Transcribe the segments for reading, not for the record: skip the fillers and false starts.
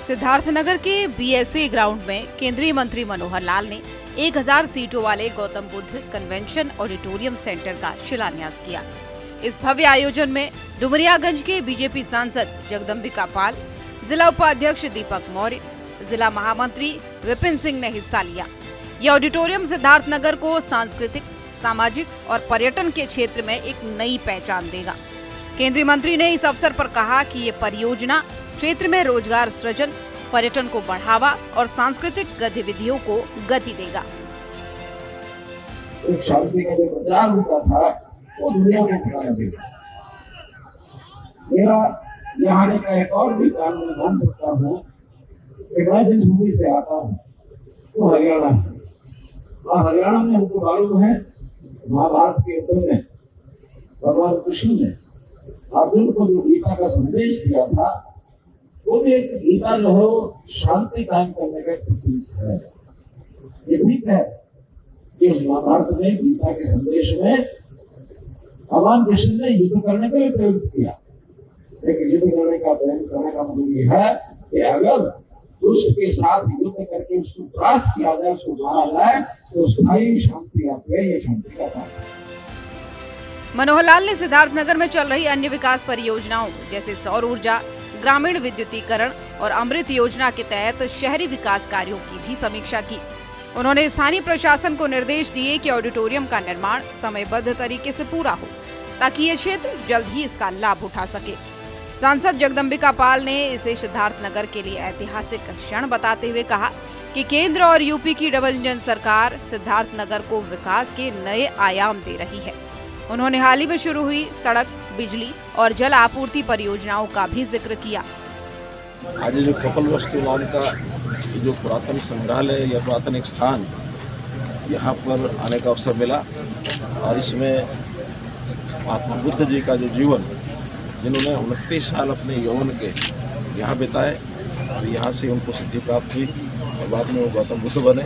सिद्धार्थनगर के BSA ground में केंद्रीय मंत्री मनोहर लाल ने 1000 सीटों वाले Gautam Buddha convention auditorium centre का शिलान्यास किया। इस भव्य आयोजन में डुमरियागंज के बीजेपी सांसद जगदम्बिका पाल, जिला उपाध्यक्ष दीपक मौर्य, जिला महामंत्री विपिन सिंह ने हिस्सा लिया। ये ऑडिटोरियम सिद्धार्थनगर को सांस्कृतिक, सामाजिक और पर्यटन के क्षेत्र में एक नई पहचान देगा। केंद्रीय मंत्री ने इस अवसर पर कहा कि ये परियोजना क्षेत्र में रोजगार सृजन, पर्यटन को बढ़ावा और सांस्कृतिक गतिविधियों को गति देगा। एक शांति का जो प्रचार होता था वो दुनिया में फैला देगा। मेरा यहाँ आने का एक और भी कारण मैं मान सकता हूँ कि मैं जिस भूमि से आता हूँ वो हरियाणा है। और हरियाणा में हमको मालूम है महाभारत के युद्ध में भगवान कृष्ण ने अर्जुन को जो गीता का संदेश दिया था वो भी एक गीता जो है शांति कायम करने का प्रतीक है। ये ठीक है कि उस महाभारत में गीता के संदेश में भगवान कृष्ण ने युद्ध करने के लिए प्रेरित किया, लेकिन युद्ध करने का मतलब ये है कि अगर दुष्ट के साथ युद्ध करके उसको परास्त किया जाए, उसको मारा जाए तो स्थायी शांति आती है। ये शांति का काम है। मनोहर लाल ने सिद्धार्थनगर में चल रही अन्य विकास परियोजनाओं जैसे सौर ऊर्जा, ग्रामीण विद्युतीकरण और अमृत योजना के तहत शहरी विकास कार्यों की भी समीक्षा की। उन्होंने स्थानीय प्रशासन को निर्देश दिए कि ऑडिटोरियम का निर्माण समयबद्ध तरीके से पूरा हो ताकि ये क्षेत्र जल्द ही इसका लाभ उठा सके। सांसद जगदम्बिका पाल ने इसे सिद्धार्थनगर के लिए ऐतिहासिक क्षण बताते हुए कहा कि केंद्र और यूपी की डबल इंजन सरकार सिद्धार्थनगर को विकास के नए आयाम दे रही है। उन्होंने हाल ही में शुरू हुई सड़क, बिजली और जल आपूर्ति परियोजनाओं का भी जिक्र किया। आज जो कपिलवस्तु नाम का जो पुरातन संग्रहालय या पुरातन एक स्थान यहाँ पर आने का अवसर मिला और इसमें महात्मा बुद्ध जी का जो जीवन, जिन्होंने 29 साल अपने यौवन के यहाँ बिताए और यहाँ से उनको सिद्धि प्राप्त हुई और बाद में वो गौतम बुद्ध बने,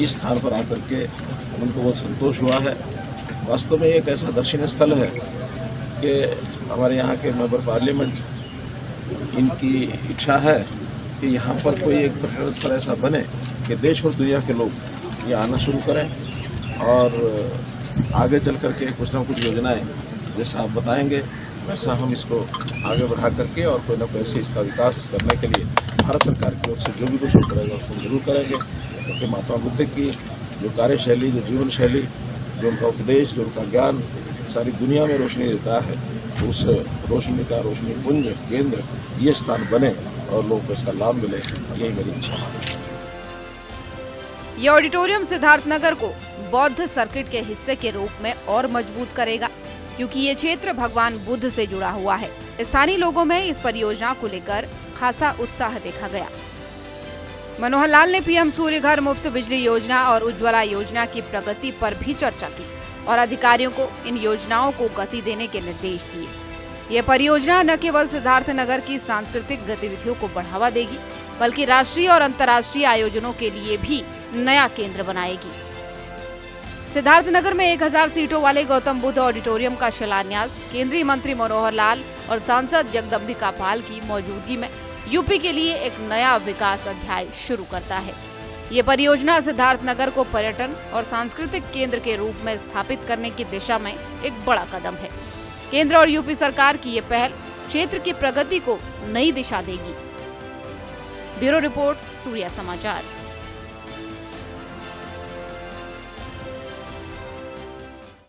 इस स्थान पर आकर के उनको बहुत संतोष हुआ है। वास्तव में एक ऐसा दर्शनीय स्थल है कि हमारे यहाँ के मेंबर पार्लियामेंट, इनकी इच्छा है कि यहाँ पर कोई एक पर्यटन स्थल ऐसा बने कि देश और दुनिया के लोग ये आना शुरू करें और आगे चल करके कुछ न कुछ योजनाएं जैसा आप बताएंगे वैसा हम इसको आगे बढ़ा करके और कोई ना कोई ऐसे इसका विकास करने के लिए भारत सरकार की ओर से जो भी कुछ करेगा उसको जरूर करेंगे, क्योंकि महात्मा बुद्ध की जो कार्यशैली, जो जीवन शैली, जो उनका उपदेश, जो उनका ज्ञान सारी दुनिया में रोशनी देता है, उस रोशनी का रोशनी पुंज केंद्र ये स्थान बने और लोगों को इसका लाभ मिले, यही मेरी इच्छा है। ये ऑडिटोरियम सिद्धार्थनगर को बौद्ध सर्किट के हिस्से के रूप में और मजबूत करेगा, क्योंकि ये क्षेत्र भगवान बुद्ध से जुड़ा हुआ है। स्थानीय लोगों में इस परियोजना को लेकर खासा उत्साह देखा गया। मनोहर लाल ने पीएम सूर्य घर मुफ्त बिजली योजना और उज्ज्वला योजना की प्रगति पर भी चर्चा की और अधिकारियों को इन योजनाओं को गति देने के निर्देश दिए। ये परियोजना न केवल सिद्धार्थनगर की सांस्कृतिक गतिविधियों को बढ़ावा देगी, बल्कि राष्ट्रीय और अंतर्राष्ट्रीय आयोजनों के लिए भी नया केंद्र बनाएगी। सिद्धार्थनगर में 1000 सीटों वाले गौतम बुद्ध ऑडिटोरियम का शिलान्यास केंद्रीय मंत्री मनोहर लाल और सांसद जगदम्बिका पाल की मौजूदगी में यूपी के लिए एक नया विकास अध्याय शुरू करता है। ये परियोजना सिद्धार्थनगर को पर्यटन और सांस्कृतिक केंद्र के रूप में स्थापित करने की दिशा में एक बड़ा कदम है। केंद्र और यूपी सरकार की ये पहल क्षेत्र की प्रगति को नई दिशा देगी। ब्यूरो रिपोर्ट, सूर्या समाचार।